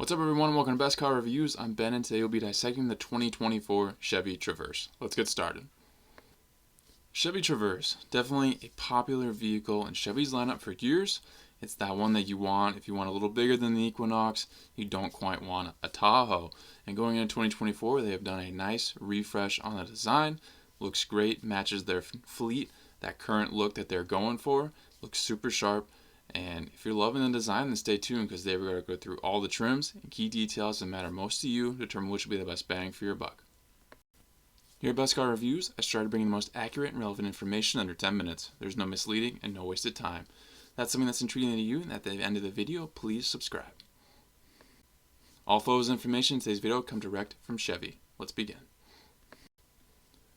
What's up everyone, welcome to Best Car Reviews. I'm Ben and today we'll be dissecting the 2024 Chevy Traverse. Let's get started. Chevy Traverse, definitely a popular vehicle in Chevy's lineup for years. It's that one that you want if you want a little bigger than the Equinox, you don't quite want a Tahoe. And going into 2024, they have done a nice refresh on the design. Looks great, matches their fleet, that current look that they're going for. Looks super sharp. And if you're loving the design, then stay tuned because they're going to go through all the trims and key details that matter most to you to determine which will be the best bang for your buck. Here at Best Car Reviews, I strive to bring the most accurate and relevant information under 10 minutes. There's no misleading and no wasted time. If that's something that's intriguing to you, and at the end of the video, please subscribe. All photos and information in today's video come direct from Chevy. Let's begin.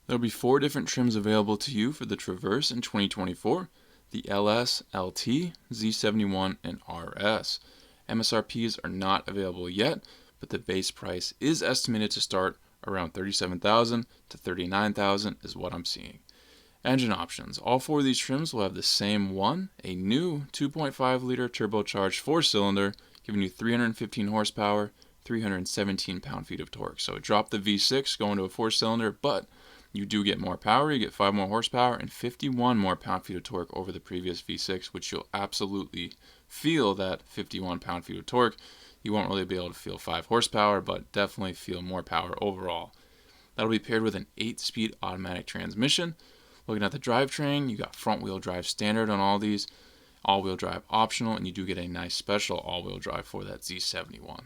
There will be 4 different trims available to you for the Traverse in 2024. The LS, LT, Z71, and RS. MSRPs are not available yet, but the base price is estimated to start around $37,000 to $39,000 is what I'm seeing. Engine options. All 4 of these trims will have the same one, a new 2.5-liter turbocharged 4-cylinder, giving you 315 horsepower, 317 pound-feet of torque. So drop the V6 going to a 4-cylinder, but you do get more power, you get 5 more horsepower, and 51 more pound-feet of torque over the previous V6, which you'll absolutely feel that 51 pound-feet of torque. You won't really be able to feel 5 horsepower, but definitely feel more power overall. That'll be paired with an 8-speed automatic transmission. Looking at the drivetrain, you got front-wheel drive standard on all these, all-wheel drive optional, and you do get a nice special all-wheel drive for that Z71.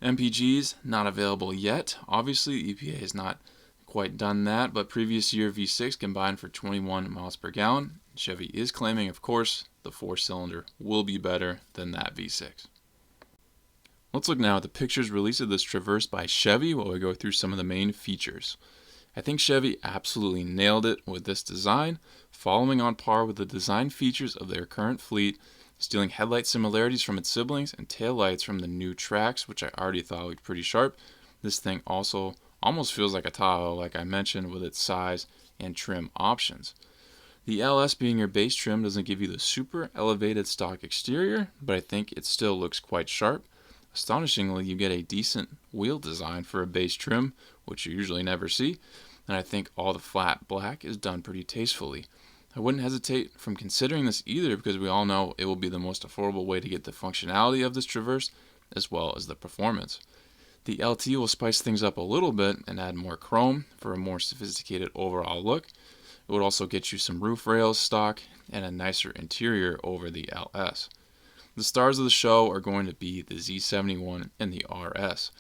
MPGs, not available yet. Obviously, the EPA has not quite done that, but previous year V6 combined for 21 miles per gallon. Chevy is claiming, of course, the 4-cylinder will be better than that V6. Let's look now at the pictures released of this Traverse by Chevy while we go through some of the main features. I think Chevy absolutely nailed it with this design, following on par with the design features of their current fleet, stealing headlight similarities from its siblings and taillights from the new Trax, which I already thought looked pretty sharp. This thing also almost feels like a Tahoe, like I mentioned, with its size and trim options. The LS being your base trim doesn't give you the super elevated stock exterior, but I think it still looks quite sharp. Astonishingly, you get a decent wheel design for a base trim, which you usually never see, and I think all the flat black is done pretty tastefully. I wouldn't hesitate from considering this either because we all know it will be the most affordable way to get the functionality of this Traverse as well as the performance. The LT will spice things up a little bit and add more chrome for a more sophisticated overall look. It would also get you some roof rails stock and a nicer interior over the LS. The stars of the show are going to be the Z71 and the RS.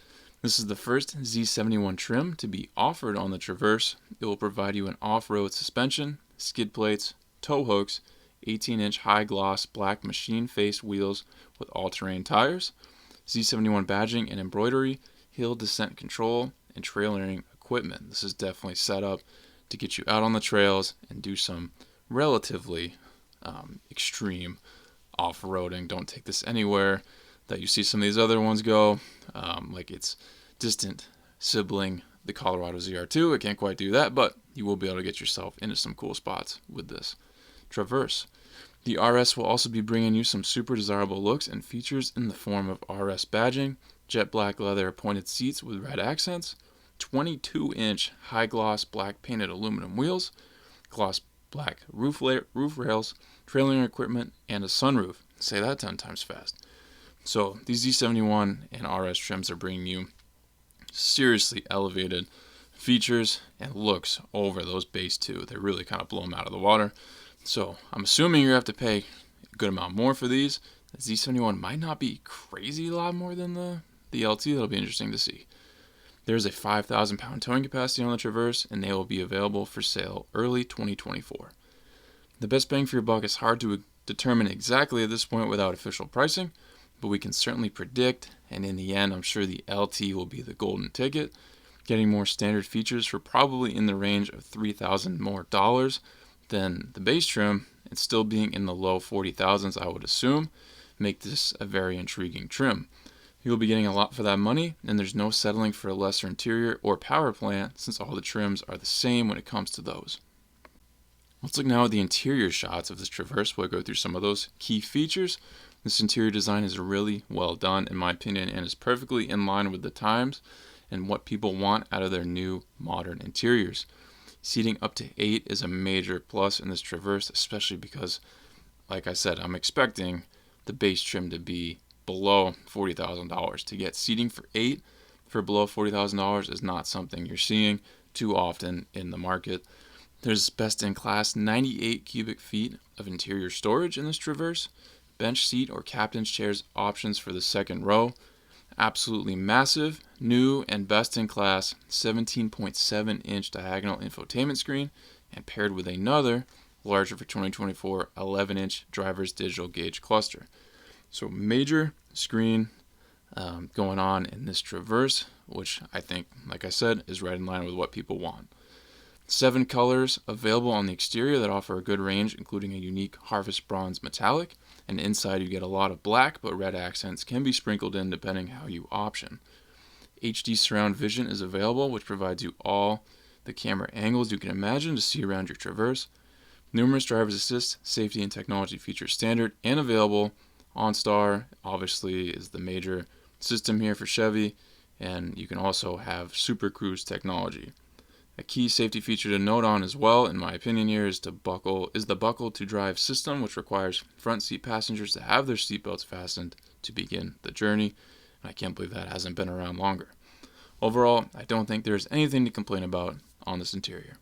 This is the first Z71 trim to be offered on the Traverse. It will provide you an off-road suspension, skid plates, tow hooks, 18-inch high-gloss black machine-faced wheels with all-terrain tires, Z71 badging and embroidery, hill descent control, and trailering equipment. This is definitely set up to get you out on the trails and do some relatively extreme off-roading. Don't take this anywhere that you see some of these other ones go, like its distant sibling, the Colorado ZR2. It can't quite do that, but you will be able to get yourself into some cool spots with this Traverse. The RS will also be bringing you some super desirable looks and features in the form of RS badging, jet black leather pointed seats with red accents, 22-inch high-gloss black painted aluminum wheels, gloss black roof rails, trailing equipment, and a sunroof. Say that 10 times fast. So these Z71 and RS trims are bringing you seriously elevated features and looks over those base 2. They really kind of blow them out of the water. So I'm assuming you have to pay a good amount more for these. The Z71 might not be crazy a lot more than the LT. That'll be interesting to see. There's a 5,000 pound towing capacity on the Traverse, and they will be available for sale early 2024. The best bang for your buck is hard to determine exactly at this point without official pricing, but we can certainly predict, and in the end, I'm sure the LT will be the golden ticket, getting more standard features for probably in the range of $3,000 more than the base trim, and still being in the low 40,000s, I would assume, make this a very intriguing trim. You'll be getting a lot for that money, and there's no settling for a lesser interior or power plant since all the trims are the same when it comes to those. Let's look now at the interior shots of this Traverse. We'll go through some of those key features. This interior design is really well done in my opinion and is perfectly in line with the times and what people want out of their new modern interiors. Seating up to 8 is a major plus in this Traverse, especially because, like I said, I'm expecting the base trim to be below $40,000. To get seating for 8 for below $40,000 is not something you're seeing too often in the market. There's best-in-class 98 cubic feet of interior storage in this Traverse. Bench seat or captain's chairs options for the second row. Absolutely massive, new, and best-in-class 17.7-inch diagonal infotainment screen, and paired with another, larger for 2024, 11-inch driver's digital gauge cluster. So major screen going on in this Traverse, which I think, like I said, is right in line with what people want. 7 colors available on the exterior that offer a good range, including a unique harvest bronze metallic, and inside you get a lot of black, but red accents can be sprinkled in depending how you option. HD surround vision is available, which provides you all the camera angles you can imagine to see around your Traverse. Numerous driver's assist, safety, and technology features standard and available. OnStar obviously is the major system here for Chevy, and you can also have Super Cruise technology. A key safety feature to note on as well, in my opinion here, is the buckle to drive system, which requires front seat passengers to have their seatbelts fastened to begin the journey. And I can't believe that hasn't been around longer. Overall, I don't think there's anything to complain about on this interior.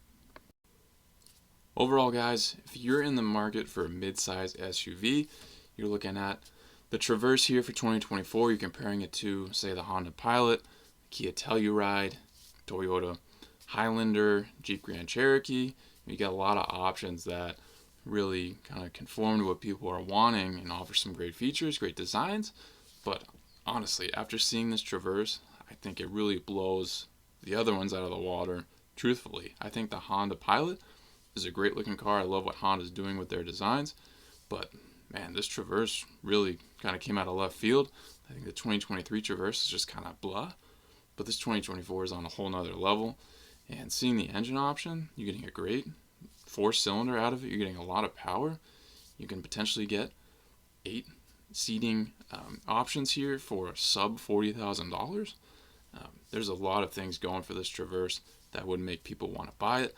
Overall, guys, if you're in the market for a mid-size SUV, you're looking at the Traverse here for 2024. You're comparing it to, say, the Honda Pilot, Kia Telluride, Toyota Highlander, Jeep Grand Cherokee. You get a lot of options that really kind of conform to what people are wanting and offer some great features, great designs. But honestly, after seeing this Traverse, I think it really blows the other ones out of the water. Truthfully, I think the Honda Pilot is a great looking car. I love what Honda's doing with their designs. But man, this Traverse really kind of came out of left field. I think the 2023 Traverse is just kind of blah. But this 2024 is on a whole nother level. And seeing the engine option, you're getting a great 4-cylinder out of it. You're getting a lot of power. You can potentially get 8 seating options here for sub $40,000. There's a lot of things going for this Traverse that would make people want to buy it.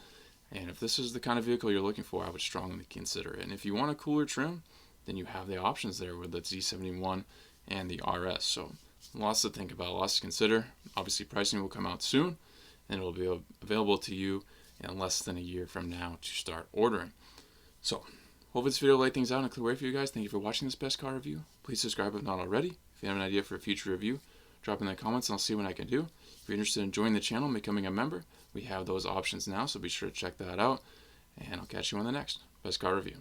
And if this is the kind of vehicle you're looking for, I would strongly consider it. And if you want a cooler trim, then you have the options there with the Z71 and the RS. So lots to think about, lots to consider. Obviously, pricing will come out soon, and it will be available to you in less than a year from now to start ordering. So, hope this video laid things out in a clear way for you guys. Thank you for watching this best car review. Please subscribe if not already. If you have an idea for a future review, drop in the comments and I'll see what I can do. If you're interested in joining the channel and becoming a member, we have those options now, so be sure to check that out. And I'll catch you on the next best car review.